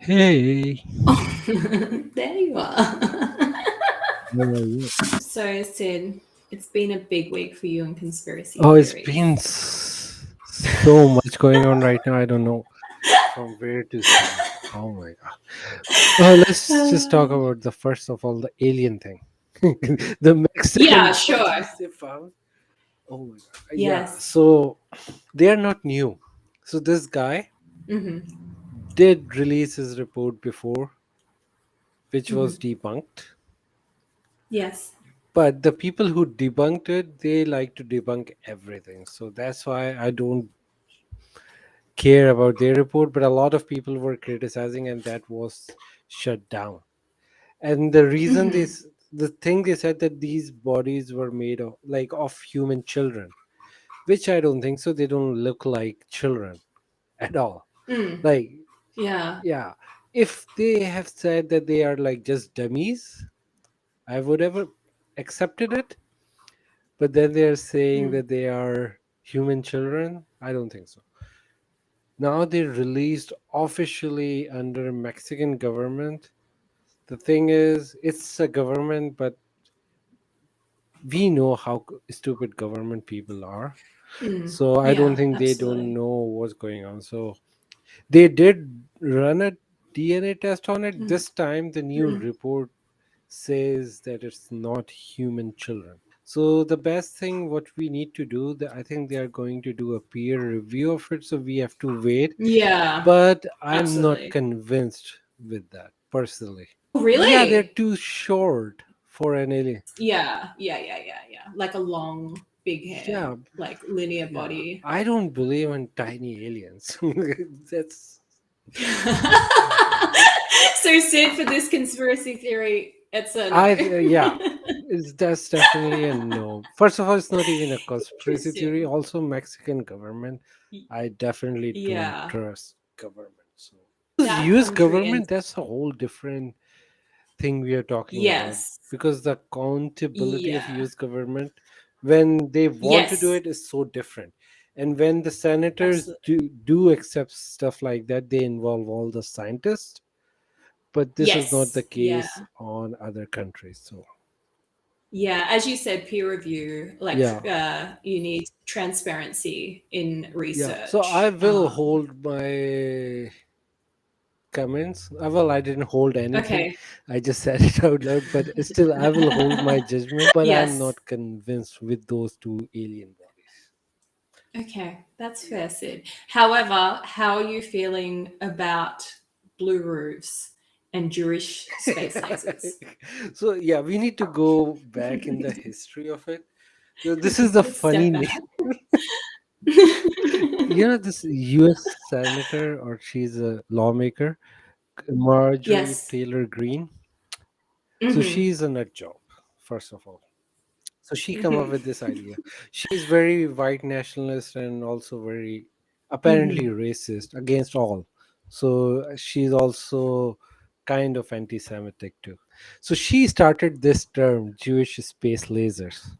Hey, There you are. how are you? So, Sid, it's been a big week for you in conspiracy Oh, it's been theories. so much going on right now. I don't know from where to start. Oh my god. Let's just talk about the first of all the alien thing, the Yeah, Mexican sure. bodies they found. Oh my god. Yeah. Yes. So they are not new. So this guy Mm-hmm. did release his report before, which was Mm-hmm. debunked. Yes. But the people who debunked it, they like to debunk everything. So that's why I don't care about their report, but a lot of people were criticizing, and that was shut down. And the reason Mm-hmm. this, the thing they said that these bodies were made of like of human children, which I don't think so. They don't look like children at all. Mm. Like, Yeah. yeah, if they have said that they are like just dummies, I would have accepted it. But then they're saying Mm. that they are human children. I don't think so. Now they released officially under Mexican government. The thing is, it's a government, but we know how stupid government people are. Mm. So I don't Yeah, think they don't absolutely. know what's going on. So they did run a DNA test on it. Mm. This time the new Mm. report says that it's not human children. So the best thing what we need to do, I think they are going to do a peer review of it. So we have to wait. Yeah, But I'm not absolutely. convinced with that personally. Oh, Yeah, they're really? too short for an alien. Yeah. Like a long, big hair, Yeah, like linear yeah. body. I don't believe in tiny aliens. That's So, Sid, for this conspiracy theory, it's a no. yeah. That's definitely a no. First of all, it's not even a conspiracy theory. Interesting. Also, Mexican government, I definitely don't Yeah, trust government. So, that U.S. country and government, that's a whole different thing we are talking about, yes, because the accountability of yeah, US government when they want to do yes, it is so different. And when the senators absolutely, do accept stuff like that, they involve all the scientists, but this is not the yes, yeah, case on other countries. So yeah. As you said, peer review, like yeah, you need transparency in yeah, so I research. will hold my comments. Well, I didn't hold anything, Okay, I just said it out loud, but still I will hold my judgment, but I'm yes, not convinced with those two alien bodies. okay, that's fair, Sid. However, how are you feeling about blue roofs and Jewish space lasers? So yeah, we need to go back in the history of it. So this is the Let's funny step name. back. This US senator, or she's a lawmaker, Marjorie Yes. Taylor Greene. So Hmm. she's a nut job, first of all. So she come up Hmm. with this idea. She's very white nationalist and also very apparently Hmm. racist against all. So she's also kind of anti-Semitic too. So she started this term, Jewish space lasers.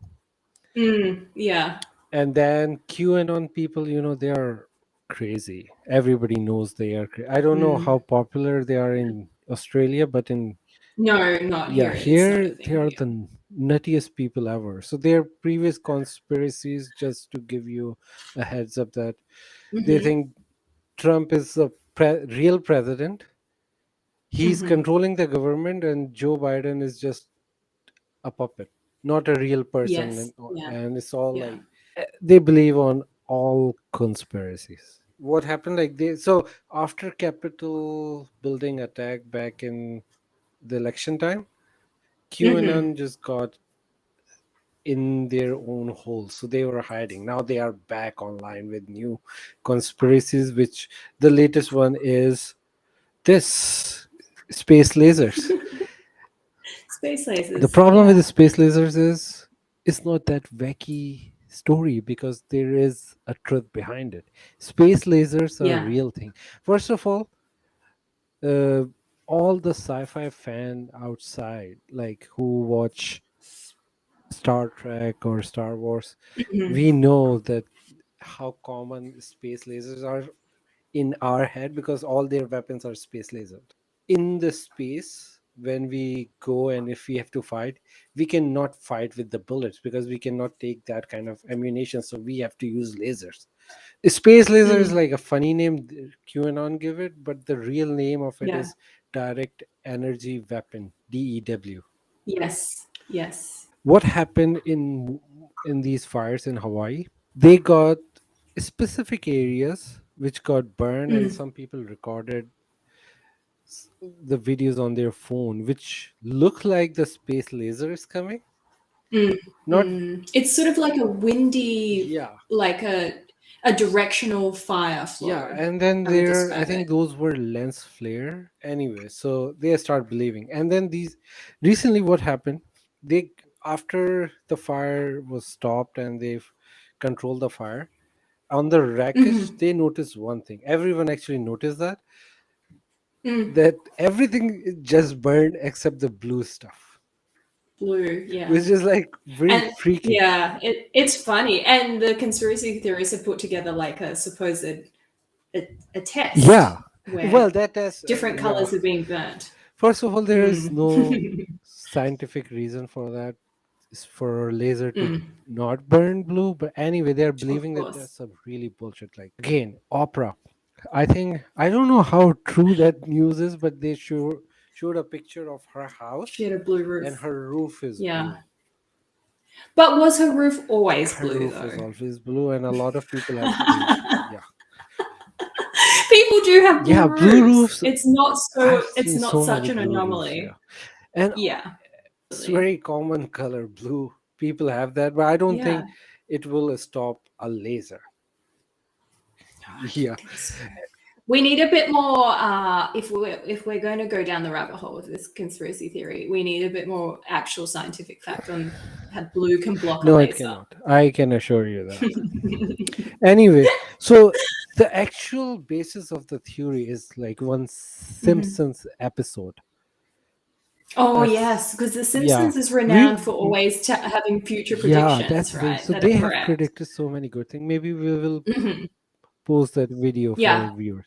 Mm, yeah. And then QAnon people, they are crazy. Everybody knows they are. I don't know how Mm. popular they are in Australia, but in, No, not yeah, here. It's not a here they thing are here. the nuttiest people ever. So their previous conspiracies, just to give you a heads up, that they Hmm. think Trump is a real president. He's Hmm. controlling the government, and Joe Biden is just a puppet, not a real person, Yes. Yeah. and it's all Yeah. like they believe on all conspiracies. What happened, like they, so after Capitol building attack back in the election time, Hmm. QAnon just got in their own hole, so they were hiding. Now they are back online with new conspiracies, which the latest one is this space lasers. Space The lasers. problem with the Yeah. space lasers is it's not that wacky story, because there is a truth behind it. Space lasers are a Yeah. real thing. First of uh, all the sci-fi fan outside, like who watch Star Trek or Star Wars, Hmm. we know that how common space lasers are in our head because all their weapons are space lasers. In the space, when we go and if we have to fight, we cannot fight with the bullets because we cannot take that kind of ammunition, so we have to use lasers. Space laser is Mm, like a funny name QAnon give it, but the real name of it yeah. is direct energy weapon, DEW. Yes. Yes. What happened in these fires in Hawaii? They got specific areas which got burned, and Mm, some people recorded the videos on their phone, which look like the space laser is coming. mm, Not, It's sort of like a windy, yeah, like a directional fire yeah, flow. and then I would there, I describe think it. those were lens flare anyway. So they start believing, and then these recently, what happened? They After the fire was stopped and they've controlled the fire on the wreckage, Hmm. they noticed one thing. Everyone actually noticed Mm, that everything just burned except the blue stuff, blue, yeah. which is like very And freaky. yeah, it's funny. And the conspiracy theorists have put together like a supposed a test Yeah, where well, that is different yeah. colors are being burnt. First of all, there is Mm. no scientific reason for that. Is for a laser to Mm, not burn blue, but anyway, they're of believing that course. that's some really bullshit. Like again, opera. I think I don't know how true that news is, but they showed a picture of her She house, had a blue and roof. her roof is Yeah. blue. But was her roof always Her blue roof is though? always blue, and a lot of people have believed. Yeah, People do have blue yeah, blue roofs. roofs. It's not I've so it's seen not so many such an blue roofs. Yeah, anomaly. and Yeah. it's Really. very common color blue. People have that, but I don't Yeah. think it will stop a laser. No, I Yeah, don't think so. We need a bit more if we're going to go down the rabbit hole with this conspiracy theory, we need a bit more actual scientific fact on how blue can block a no, it laser. cannot. I can assure you that. Anyway, so the actual basis of the theory is like one Mhm. Simpsons episode. Oh That's yes, because The yeah. Simpsons is We renowned for always having future Yeah, that's predictions, the thing. right? So That are they have correct. predicted so many good things. Maybe we will Hmm. post that video for Yeah. our viewers.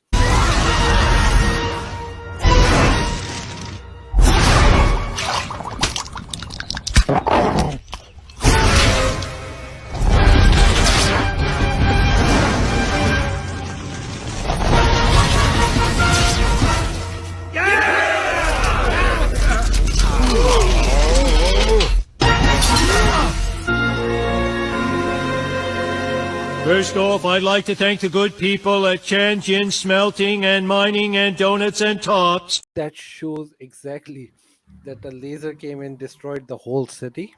First off, I'd like to thank the good people at Tianjin Smelting and Mining and Donuts and Tots. That shows exactly that a laser came and destroyed the whole city.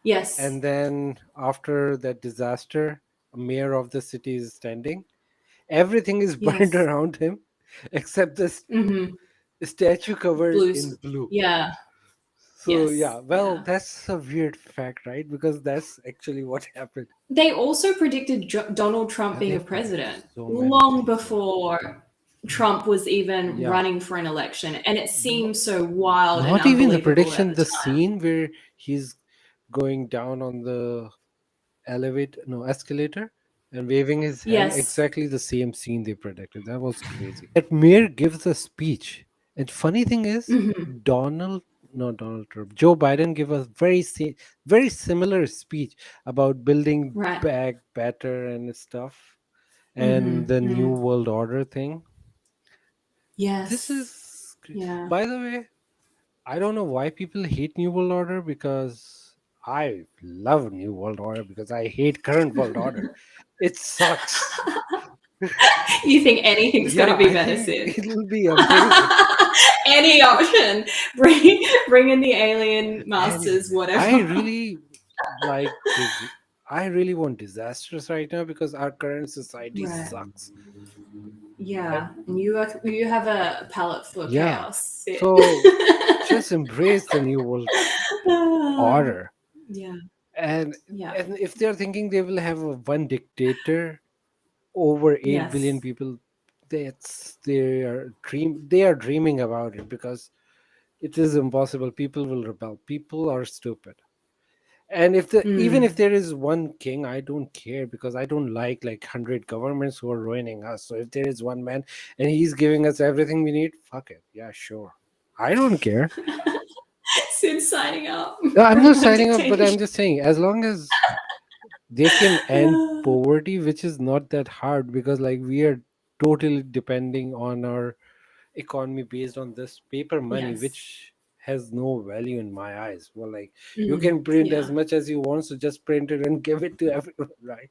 Yes. And then after that disaster, a mayor of the city is standing. Everything is burned Yes. around him except the Hmm. statue covered Blues. in blue. Yeah. So Yes. yeah, well, Yeah. that's a weird fact, right? Because that's actually what happened. They also predicted Donald Trump Yeah, being a they've predicted president so many long things. Yeah, before Trump was even yeah. running for an election. And it No, seemed so wild and not even the unbelievable at prediction. the The time. scene where he's going down on the elevator, no, escalator, and waving his hand, Yes. exactly the same scene they predicted. That was crazy. That mayor gives a speech, and funny thing is, Hmm. Donald, not Donald Trump, Joe Biden gave a very similar speech about building Right. back better and stuff, and Hmm. the new Mm. world order thing. This Yes. is, Yeah. by the way, I don't know why people hate New World Order, because I love New World Order because I hate current world order. It sucks. You think anything's going to Yeah, be I better, think Sid? it'll be amazing. Any option. Bring in the alien Anyway, masters, whatever. I really like this. I really want disasters right now because our current society Right. sucks. Yeah. And you have a palette for Yeah. chaos, Sid. So just embrace the New World Ah, Order. yeah. And Yeah. and if they're thinking they will have a one dictator over 8 billion Yes. people, they are dreaming about it, because it is impossible. People will rebel. People are stupid. And if the even if Mm. there is one king, I don't care, because I don't like 100 governments who are ruining us. So if there is one man and he's giving us everything we need, fuck it, yeah, sure, I don't care. Sid signing up No, I'm for not more signing up, but I'm dictatorship. just saying, as long as they can end poverty, which is not that hard, because we are totally depending on our economy based on this paper money, Yes. which has no value in my eyes. Well, you Mm. can print as Yeah, much as you want, so just print it and give it to everyone, right?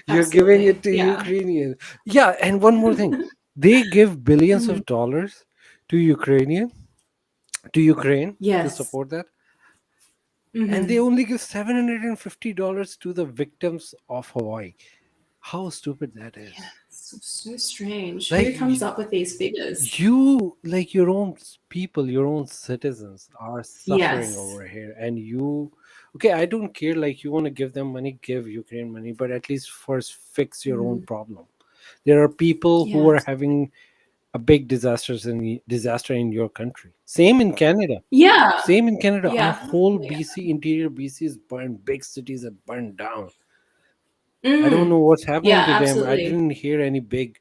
You're giving it absolutely. to Yeah. Ukrainians. Yeah, and one more thing, they give billions Mhm. of dollars to Ukraine to Yes. support that, and they Hmm. only give $750 to the victims of Hawaii. How stupid that Yeah, is. so strange. Like Who comes up with these figures? your own people, your own citizens are suffering Yes. over here, and okay, I don't care, you want to give them money, give Ukraine money, but at least first fix your own Mm. problem. There are people who Yeah. are having a big disaster in your country. Yeah. Same in Canada. Our Yeah. whole Yeah. interior BC is burned. Big cities are burned down. I don't know Mm. what's Yeah, happening to them. I absolutely. didn't hear any big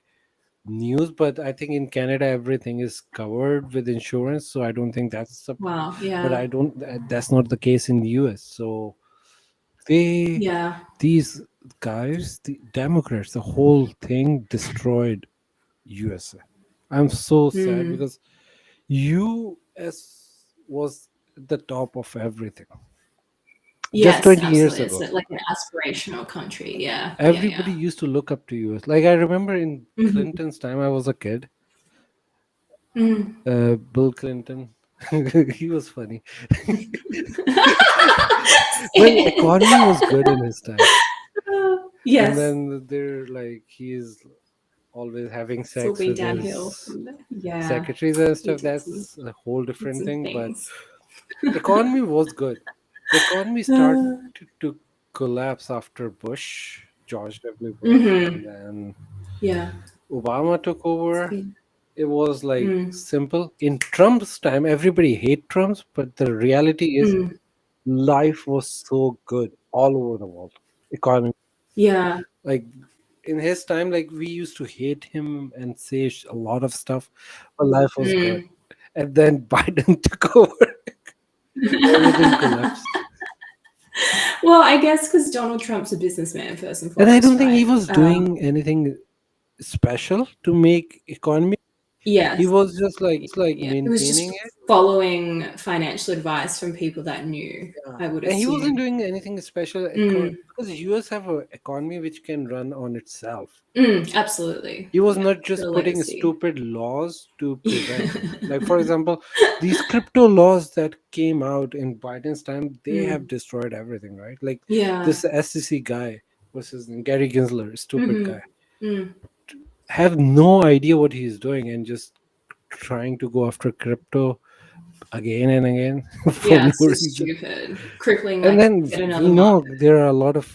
news, but I think in Canada everything is covered with insurance, so I don't think Wow. but Yeah. I don't. That's not the case in the U.S. So they Yeah. these guys, the Democrats, the whole thing destroyed USA. I'm so sad Mm. because US was at the top of everything just Yes, 20 years absolutely. It's ago. like an aspirational country. Yeah. Yeah. Everybody Yeah. used to look up to US. Like, I remember in Hmm. Clinton's time, I was a kid. Mm. Bill Clinton, he was funny. Well, economy was good in his time, and Yes. then they're like he's always having It's all sex been with downhill his from there. Yeah. secretaries and He stuff. did That's a whole different some thing. But things. economy was good. The economy started to collapse after George W. Bush, and Mm-hmm. then Yeah. Obama took It's over. been. It was Mm. simple. In Trump's time, everybody hate Trump's, but the reality is Mm. life was so good all over the world. Economy, Yeah. like in his time, we used to hate him and say a lot of stuff, but life was good. Mm. And then Biden took over, everything collapsed. Well, I guess because Donald Trump's a businessman first and And I foremost, don't think he right? was doing anything special to make economy. He Yes. was just Yeah. He was maintaining just it. following financial advice from people that knew, Yeah. I would And he wasn't assume. doing anything special Mm. because US have an economy which can run on itself. Mm. Absolutely. He was Yeah. not The just putting legacy. stupid laws to prevent it. Like, for example, these crypto laws that came out in Biden's time, they have Mm. destroyed everything, right? Like Yeah. this SEC guy, what's his name? Gary Gensler, stupid Mm-hmm. guy, Mm. have no idea what he's doing and just trying to go after crypto again and again for Yeah, no it's so reason. stupid. Crippling And like then yet another we know market. there are a lot of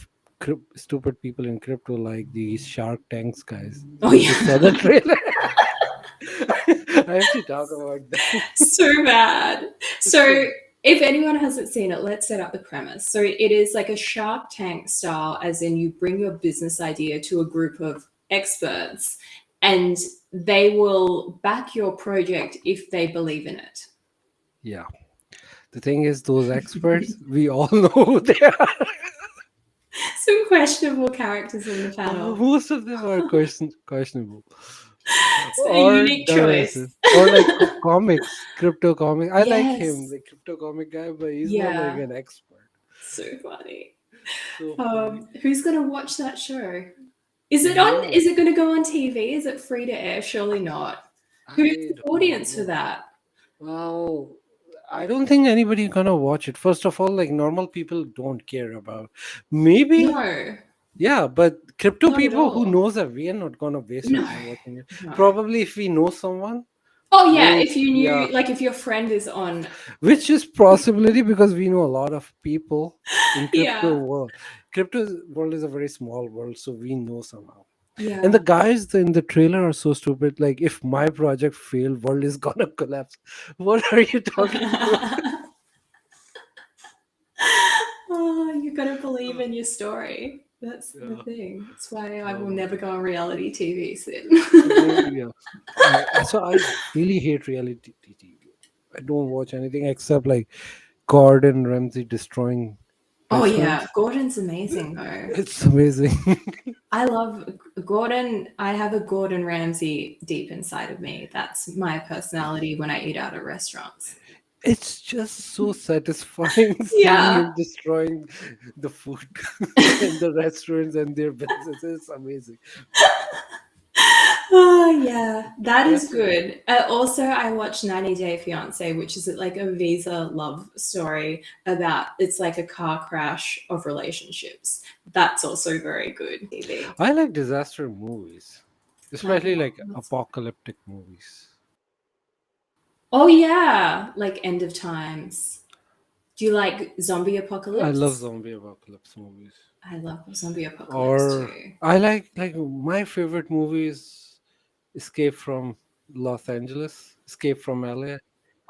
stupid people in crypto, like these Shark Tanks guys. Oh You just saw yeah. the trailer. I have to talk about that. So bad. So So if anyone hasn't seen it, let's set up the premise. So it is like a Shark Tank style, as in you bring your business idea to a group of experts and they will back your project if they believe in it. yeah, the thing is, those experts, we all know who they are. Some questionable characters in the panel. Most of them are questionable It's a or unique dumbasses, choice. or like comics, crypto comic. I like him, Yes. the crypto comic guy, but he's not like Yeah. an expert. So funny. So funny. Who's gonna watch that show? Is it on? No, Is it going to go on TV? Is it free to air? Surely not. Who's I the don't audience for know. that? Well, I don't think anybody gonna watch it. First of all, normal people don't care about. Maybe, No, yeah, but crypto not at people who all. knows that we are not gonna waste our No, time watching it. no. Probably if we know someone, Oh yeah, we'll, if you yeah, knew, like if your friend is on, which is possibility because we know a lot of people in crypto yeah, world. Crypto world is a very small world, so we know somehow. And the yeah. guys in the trailer are so stupid. Like, if my project fail, world is gonna collapse. What are you talking about? You've got to believe in your story. That's the thing. That's why I will never go on reality TV, Sid. Yeah. So I really hate reality TV. I don't watch anything except like Gordon Ramsay destroying Oh yeah, restaurants. Gordon's amazing though. It's amazing. I love Gordon. I have a Gordon Ramsay deep inside of me. That's my personality when I eat out at restaurants. It's just so satisfying seeing Yeah. him destroying the food in the restaurants and their businesses. It's amazing. Oh yeah, that is That's good. Also, I watched 90 Day Fiance, which is like a visa love story about it's like a car crash of relationships. That's also very good TV. I like disaster movies, Like, especially like what's- apocalyptic movies. oh yeah, like End of Times. Do you like zombie I apocalypse? love zombie apocalypse movies. I love zombie apocalypse Or too. I like my favorite movie is Escape from Los Angeles, Escape from LA.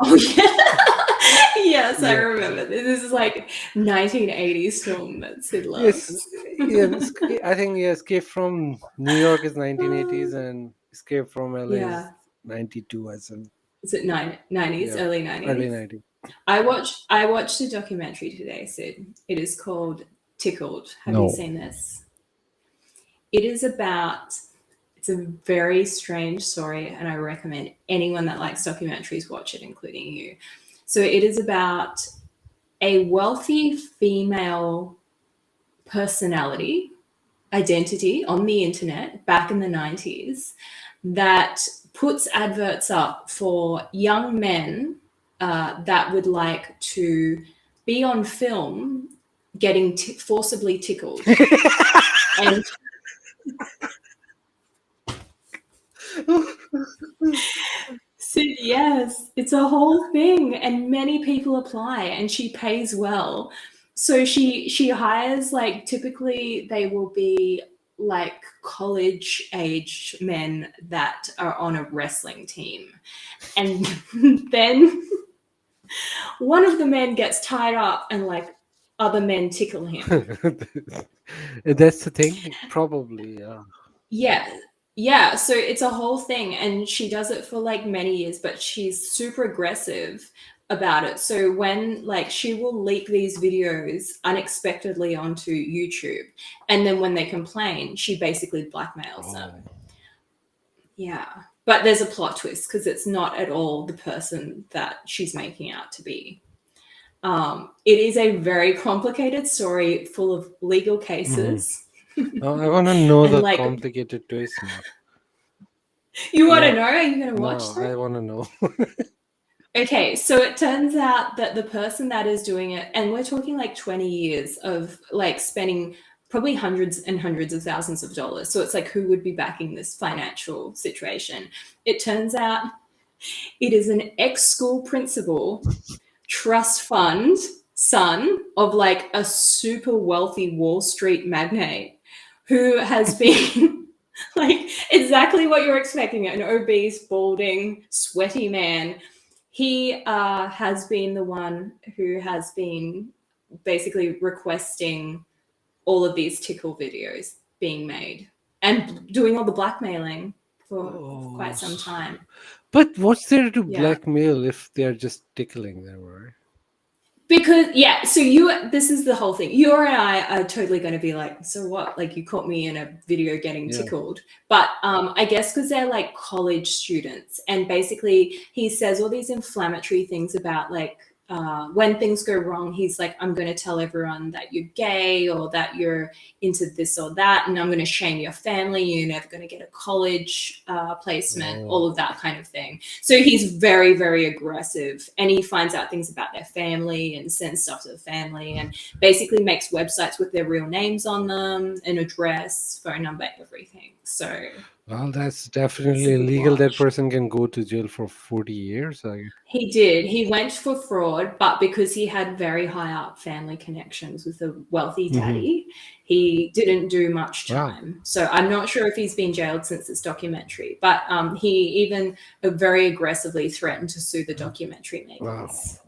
Oh yeah. Yes, I Yeah. remember. This is like 1980s film that Sid Yes, loves. yeah, I think yeah, Escape from New York is 1980s and Escape from LA Yeah. is 92 as in Is it 90s, yeah, early early 90s? 90s. I watched a documentary today, Sid. It is called Tickled. Have No. you seen this? It is about it's a very strange story, and I recommend anyone that likes documentaries watch it, including you. So it is about a wealthy female personality, identity on the internet back in the 90s that puts adverts up for young men that would like to be on film getting forcibly tickled. And Sid, yes, it's a whole thing, and many people apply, and she pays well. So she hires like typically they will be like college age men that are on a wrestling team, and then one of the men gets tied up, and like other men tickle him. That's the thing, probably. Yeah. Yeah. So it's a whole thing. And she does it for like many years, but she's super aggressive about it. So when like she will leak these videos unexpectedly onto YouTube. And then when they complain, she basically blackmails them. Yeah. But there's a plot twist because it's not at all the person that she's making out to be. It is a very complicated story full of legal cases. I want to know And the like complicated twist now. you want to Yeah. know? Are you going to watch No, them? I want to know. Okay, so it turns out that the person that is doing it, and we're talking like 20 years of like spending probably hundreds and hundreds of thousands of dollars. So it's like, who would be backing this financial situation? It turns out it is an ex-school principal, trust fund son of like a super wealthy Wall Street magnate who has been like exactly what you're expecting, an obese, balding, sweaty man. He has been the one who has been basically requesting all of these tickle videos being made and doing all the blackmailing for quite some time. But what's there to Yeah. blackmail if they're just tickling them, right? Because so this is the whole thing. You and I are totally going to be like, so what? Like you caught me in a video getting tickled. But I guess because they're like college students, and basically he says all these inflammatory things about like when things go wrong, he's like, I'm going to tell everyone that you're gay or that you're into this or that, and I'm going to shame your family. You're never going to get a college placement, all of that kind of thing. So he's very, very aggressive, and he finds out things about their family and sends stuff to the family and basically makes websites with their real names on them, an address, phone number, everything. So Well, that's definitely illegal. That person can go to jail for 40 years. he did. He went for fraud, but because he had very high up family connections with a wealthy daddy, he didn't do much time. So I'm not sure if he's been jailed since this documentary, but he even very aggressively threatened to sue the documentary makers.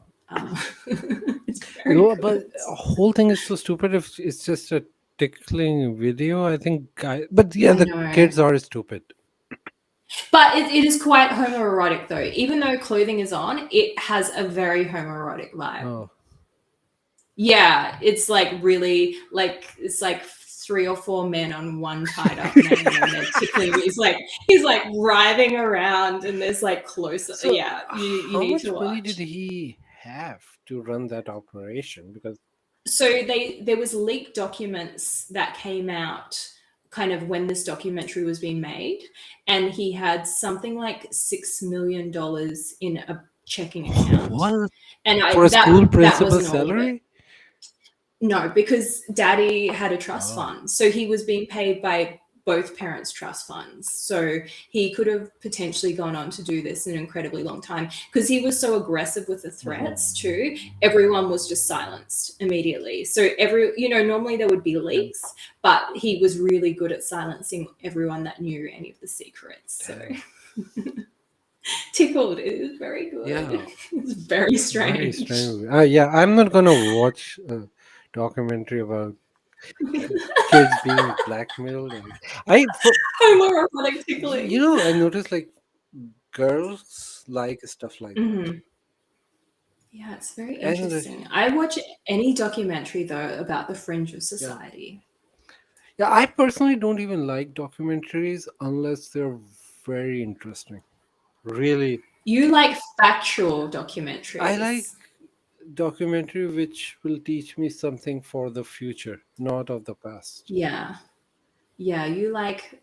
It's very But good. whole thing is so stupid if it's just a tickling video. I think, but yeah, I the know. kids are stupid. But it is quite homoerotic though. Even though clothing is on, it has a very homoerotic vibe. Oh, Yeah, it's like really like it's like three or four men on one tied up man, and they're tickling. He's like writhing around, and there's like closer. so Yeah, you how need to much money did watch. he have to run that operation? Because So there was leaked documents that came out kind of when this documentary was being made, and he had something like $6 million in a checking account, what, and for a school that principal's wasn't all of it. salary? No, because daddy had a trust Oh, fund. So he was being paid by both parents' trust funds. So he could have potentially gone on to do this an incredibly long time because he was so aggressive with the mhm. threats too. Everyone was just silenced immediately. So normally there would be Yeah, leaks, but he was really good at silencing everyone that knew any of the secrets. So damn. Tickled, it is very good. Yeah, It's very very strange. strange. Yeah, I'm not gonna watch a documentary about kids being blackmailed. Homoerotic You tickling. know, I noticed like girls like stuff like that. Mhm. Yeah, it's very And interesting. I watch any documentary though about the fringe of yeah, society. yeah, I personally don't even like documentaries unless they're very interesting. Really, You like factual I like documentaries. documentary which will teach me something for the future, not of the past. Yeah. Yeah, you like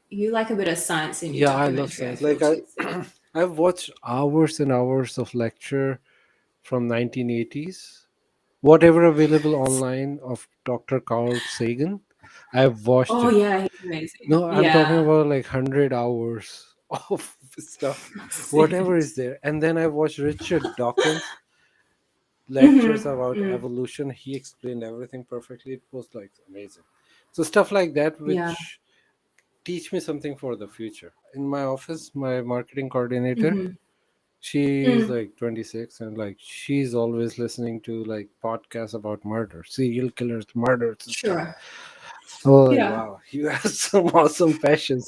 a bit of science in your Yeah, I love documentary, I science. feel Like I, too, Sid. I've watched hours and hours of lecture from 1980s, whatever available online of Dr. Carl Sagan. I've watched Oh it. yeah, he's amazing. No, I'm talking Yeah. about like 100 hours of stuff, whatever Sid. is there. And then I watched Richard Dawkins lectures Mm-hmm. about Mm. evolution. He explained everything perfectly. It was like amazing. So stuff like that, Yeah. which teach me something for the future. In my office, my marketing coordinator, Mm-hmm. she's Mm. like 26, and like she's always listening to like podcasts about murder, serial killers, murders and stuff. Sure. Oh, like, Yeah. wow, you have some awesome passions.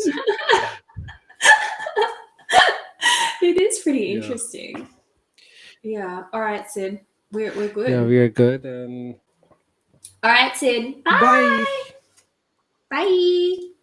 It is pretty Yeah. interesting. Yeah. All right, Sid. We're Yeah, good. we are good. And All right, Sid. bye. Bye. Bye.